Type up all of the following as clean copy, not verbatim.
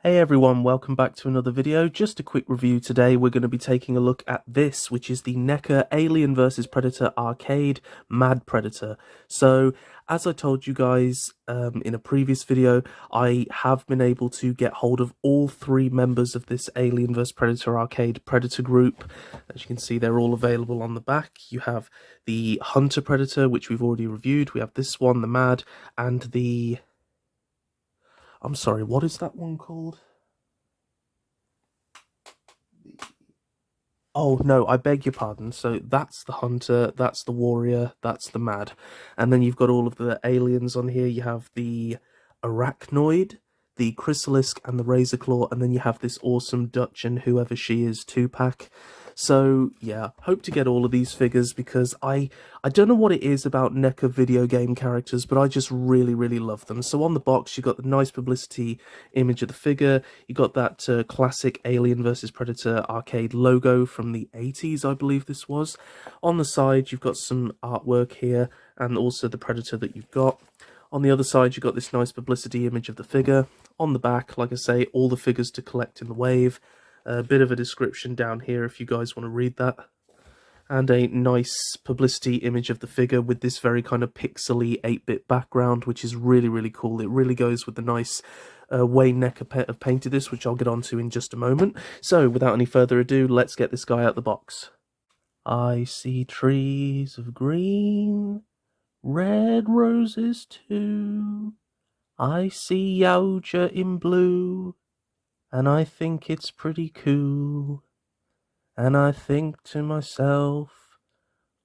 Hey everyone, welcome back to another video. Just a quick review today. We're going to be taking a look at this, which is the NECA Alien vs Predator Arcade Mad Predator. So, as I told you guys in a previous video, I have been able to get hold of all three members of this Alien vs Predator Arcade Predator group. As you can see, they're all available on the back. You have the Hunter Predator, which we've already reviewed. We have this one, the Mad, and the... I'm sorry, what is that one called? Oh, no, I beg your pardon. So that's the Hunter, that's the Warrior, that's the Mad. And then you've got all of the aliens on here. You have the Arachnoid, the Chrysalisk, and the Razor Claw. And then you have this awesome Dutch and whoever she is 2-pack. So, yeah, hope to get all of these figures because I don't know what it is about NECA video game characters, but I just really love them. So on the box, you got the nice publicity image of the figure. You got that classic Alien vs Predator arcade logo from the 80s, I believe this was. On the side, you've got some artwork here and also the Predator that you've got. On the other side, you've got this nice publicity image of the figure. On the back, like I say, all the figures to collect in the wave. A bit of a description down here if you guys want to read that. And a nice publicity image of the figure with this very kind of pixely 8-bit background, which is really cool. It really goes with the nice way NECA have painted this, which I'll get onto in just a moment. So, without any further ado, let's get this guy out the box. I see trees of green, red roses too. I see Yaoja in blue, and I think it's pretty cool. And I think to myself,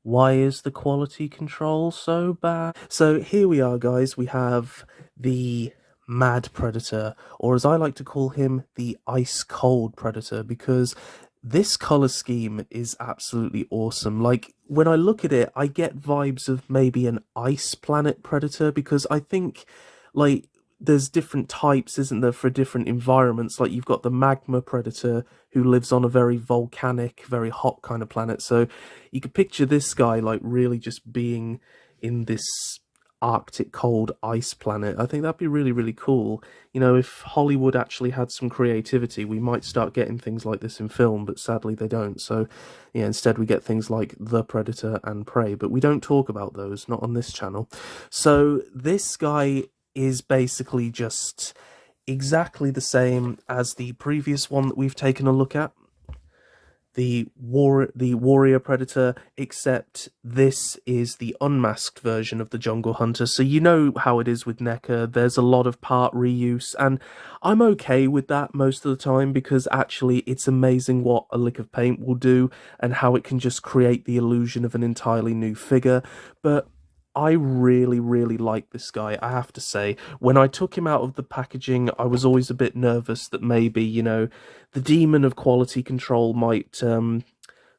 why is the quality control so bad? So here we are, guys. We have the Mad Predator, or as I like to call him, the Ice Cold Predator, because this color scheme is absolutely awesome. Like, when I look at it, I get vibes of maybe an ice planet predator, because I think, like, there's different types, isn't there, for different environments. Like, you've got the magma predator who lives on a very volcanic, very hot kind of planet. So you could picture this guy, like, really just being in this Arctic cold ice planet. I think that'd be really cool. You know, if Hollywood actually had some creativity, we might start getting things like this in film, but sadly they don't. So, yeah, instead we get things like The Predator and Prey, but we don't talk about those, not on this channel. So this guy is basically just exactly the same as the previous one that we've taken a look at, the Warrior Predator, except this is the unmasked version of the Jungle Hunter. So you know how it is with NECA, there's a lot of part reuse, and I'm okay with that most of the time, because actually it's amazing what a lick of paint will do and how it can just create the illusion of an entirely new figure. But I really like this guy, I have to say. When I took him out of the packaging, I was always a bit nervous that maybe, you know, the demon of quality control might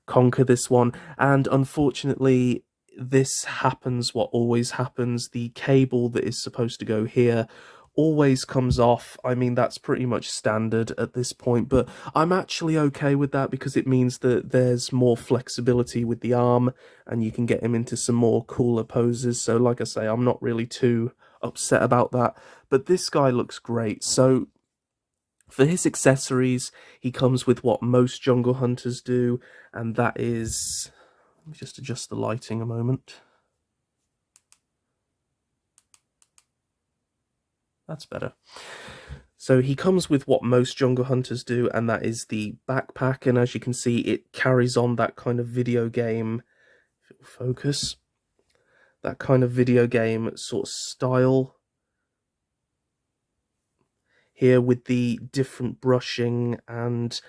conquer this one. And unfortunately, this happens what always happens. The cable that is supposed to go here always comes off. I mean, that's pretty much standard at this point, but I'm actually okay with that because it means that there's more flexibility with the arm and you can get him into some more cooler poses. So like I say, I'm not really too upset about that, but this guy looks great. So for his accessories, he comes with what most Jungle Hunters do, and that is... Let me just adjust the lighting a moment. That's better. So he comes with what most Jungle Hunters do, and that is the backpack, and as you can see, it carries on that kind of video game, if it will focus, that kind of video game sort of style here, with the different brushing and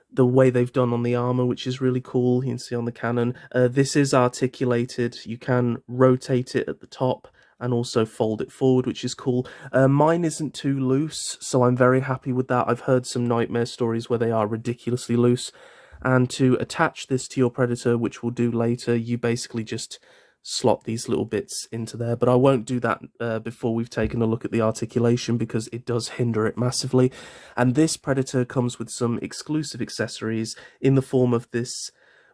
the way they've done on the armor, which is really cool. You can see on the cannon. This is articulated. You can rotate it at the top and also fold it forward, which is cool. Mine isn't too loose, so I'm very happy with that. I've heard some nightmare stories where they are ridiculously loose. And to attach this to your Predator, which we'll do later, you basically just slot these little bits into there. But I won't do that before we've taken a look at the articulation, because it does hinder it massively. And this Predator comes with some exclusive accessories in the form of this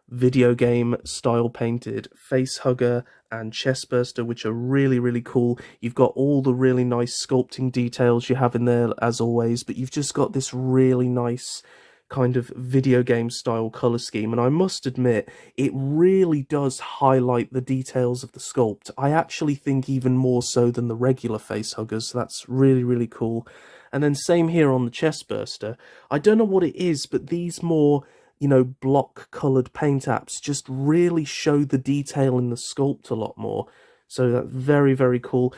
video game style painted face hugger and chest burster, which are really, really cool. You've got all the really nice sculpting details you have in there as always, but you've just got this really nice kind of video game style color scheme, and I must admit it really does highlight the details of the sculpt. I actually think even more so than the regular face huggers. That's really, really cool. And then same here on the chest burster. I don't know what it is, but these more, you know, block colored paint apps just really show the detail in the sculpt a lot more. So that's very, very cool.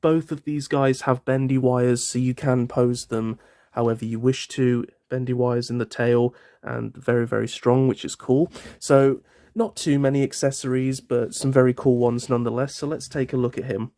Both of these guys have bendy wires, so you can pose them however you wish to. Bendy wires in the tail, and very, very strong, which is cool. So not too many accessories, but some very cool ones nonetheless. So let's take a look at him.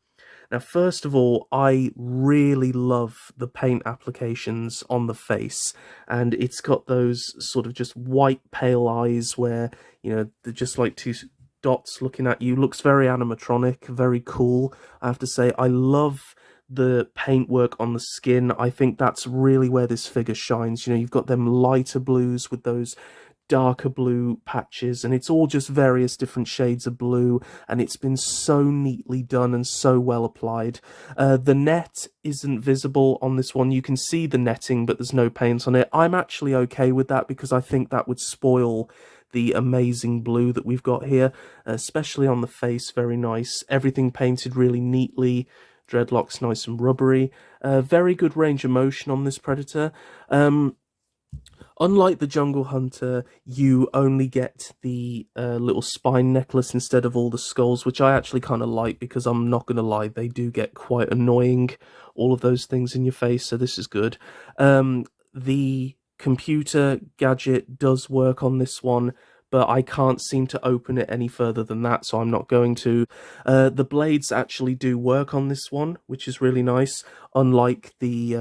Now, first of all, I really love the paint applications on the face, and it's got those sort of just white pale eyes where, you know, they're just like two dots looking at you. Looks very animatronic, very cool. I have to say, I love the paintwork on the skin. I think that's really where this figure shines. You know, you've got them lighter blues with those darker blue patches, and it's all just various different shades of blue, and it's been so neatly done and so well applied. The net isn't visible on this one. You can see the netting, but there's no paint on it. I'm actually okay with that because I think that would spoil the amazing blue that we've got here, especially on the face. Very nice. Everything painted really neatly. Dreadlocks nice and rubbery. Very good range of motion on this Predator. Unlike the Jungle Hunter, you only get the little spine necklace instead of all the skulls, which I actually kind of like because I'm not going to lie, they do get quite annoying, all of those things in your face, so this is good. The computer gadget does work on this one, but I can't seem to open it any further than that, so I'm not going to. The blades actually do work on this one, which is really nice. Unlike the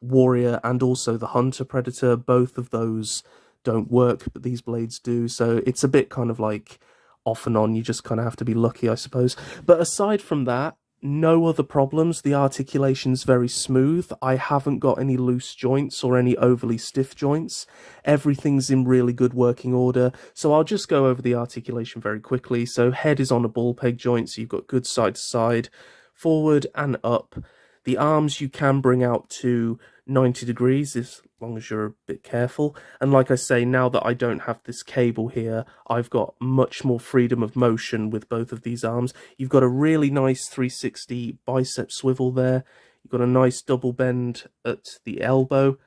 Warrior and also the Hunter Predator, both of those don't work, but these blades do, so it's a bit kind of like off and on. You just kind of have to be lucky, I suppose. But aside from that, no other problems. The articulation's very smooth. I haven't got any loose joints or any overly stiff joints. Everything's in really good working order. So I'll just go over the articulation very quickly. So head is on a ball peg joint, so you've got good side to side, forward and up. The arms you can bring out to 90 degrees as long as you're a bit careful. And like I say, now that I don't have this cable here, I've got much more freedom of motion with both of these arms. You've got a really nice 360 bicep swivel there. You've got a nice double bend at the elbow,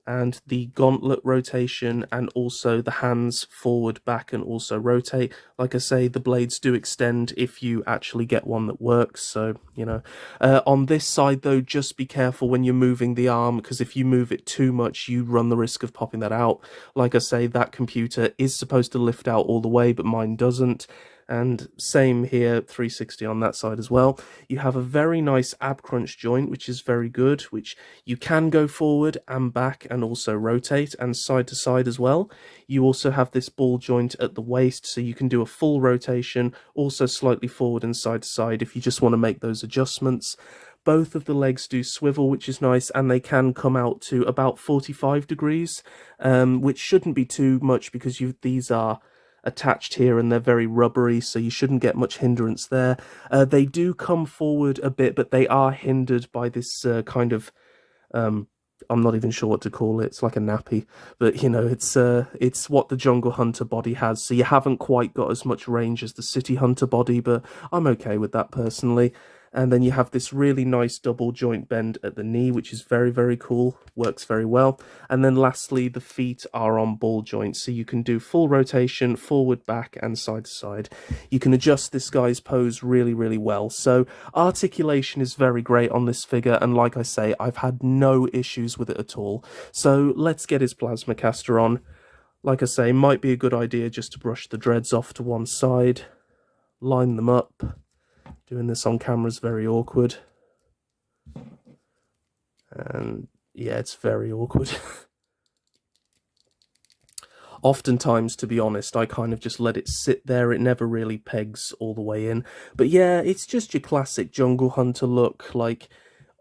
and the gauntlet rotation, and also the hands forward, back, and also rotate. Like I say, the blades do extend if you actually get one that works, so, you know. On this side, though, just be careful when you're moving the arm, because if you move it too much, you run the risk of popping that out. Like I say, that computer is supposed to lift out all the way, but mine doesn't. And same here, 360 on that side as well. You have a very nice ab crunch joint, which is very good, which you can go forward and back and also rotate, and side to side as well. You also have this ball joint at the waist, so you can do a full rotation, also slightly forward and side to side if you just want to make those adjustments. Both of the legs do swivel, which is nice, and they can come out to about 45 degrees, which shouldn't be too much because these are attached here and they're very rubbery, so you shouldn't get much hindrance there. They do come forward a bit, but they are hindered by this kind of I'm not even sure what to call it. It's like a nappy, but you know, it's what the Jungle Hunter body has, so you haven't quite got as much range as the City Hunter body, but I'm okay with that personally. And then you have this really nice double joint bend at the knee, which is very, very cool. Works very well. And then lastly, the feet are on ball joints, so you can do full rotation, forward, back, and side to side. You can adjust this guy's pose really, really well. So articulation is very great on this figure, and like I say, I've had no issues with it at all. So let's get his plasma caster on. Like I say, might be a good idea just to brush the dreads off to one side, line them up. Doing this on camera is very awkward. And yeah, it's very awkward. Oftentimes, to be honest, I kind of just let it sit there. It never really pegs all the way in. But yeah, it's just your classic Jungle Hunter look. Like,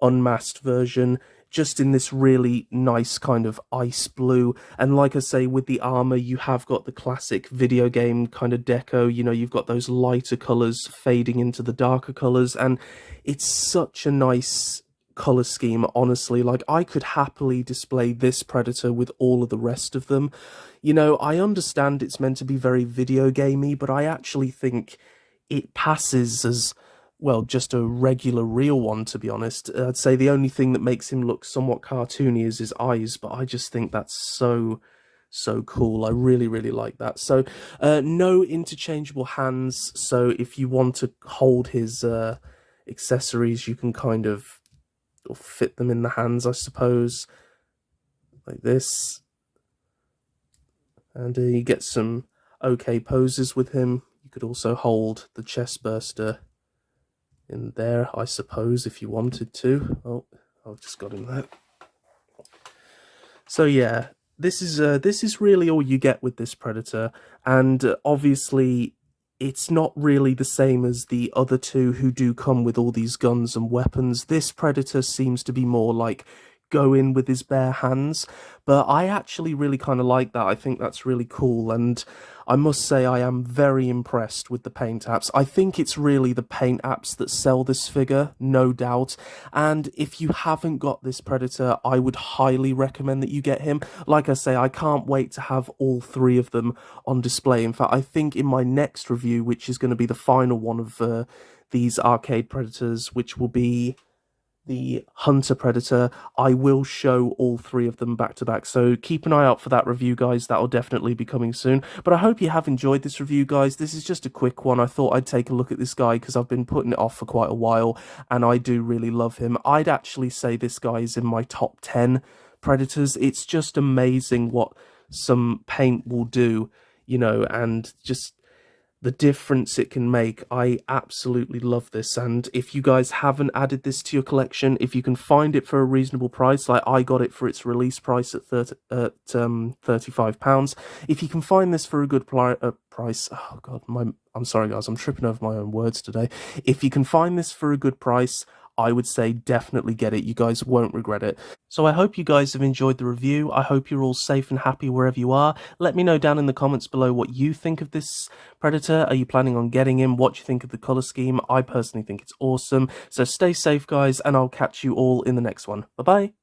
unmasked version, just in this really nice kind of ice blue. And like I say, with the armor, you have got the classic video game kind of deco. You know, you've got those lighter colors fading into the darker colors, and it's such a nice color scheme, honestly. Like, I could happily display this Predator with all of the rest of them. You know, I understand it's meant to be very video gamey, but I actually think it passes as, well, just a regular real one, to be honest. I'd say the only thing that makes him look somewhat cartoony is his eyes, but I just think that's so cool. I really, really like that. So, no interchangeable hands, so if you want to hold his accessories, you can kind of fit them in the hands, I suppose, like this. And you get some okay poses with him. You could also hold the chest burster in there, I suppose, if you wanted to. Oh, I've just got him there. So yeah, this is really all you get with this Predator, and obviously it's not really the same as the other two who do come with all these guns and weapons. This Predator seems to be more like go in with his bare hands, but I actually really kind of like that. I think that's really cool, and I must say I am very impressed with the paint apps. I think it's really the paint apps that sell this figure, no doubt, and if you haven't got this Predator, I would highly recommend that you get him. Like I say, I can't wait to have all three of them on display. In fact, I think in my next review, which is going to be the final one of these arcade Predators, which will be the Hunter Predator, I will show all three of them back to back. So keep an eye out for that review, guys. That'll definitely be coming soon. But I hope you have enjoyed this review, guys. This is just a quick one. I thought I'd take a look at this guy because I've been putting it off for quite a while, and I do really love him. I'd actually say this guy is in my top 10 Predators. It's just amazing what some paint will do, you know, and just the difference it can make. I absolutely love this, and if you guys haven't added this to your collection, if you can find it for a reasonable price, like I got it for its release price at £35, if you can find this for a good price, oh god, I'm sorry guys, I'm tripping over my own words today. If you can find this for a good price, I would say definitely get it. You guys won't regret it. So I hope you guys have enjoyed the review. I hope you're all safe and happy wherever you are. Let me know down in the comments below what you think of this Predator. Are you planning on getting him? What do you think of the colour scheme? I personally think it's awesome. So stay safe, guys, and I'll catch you all in the next one. Bye-bye.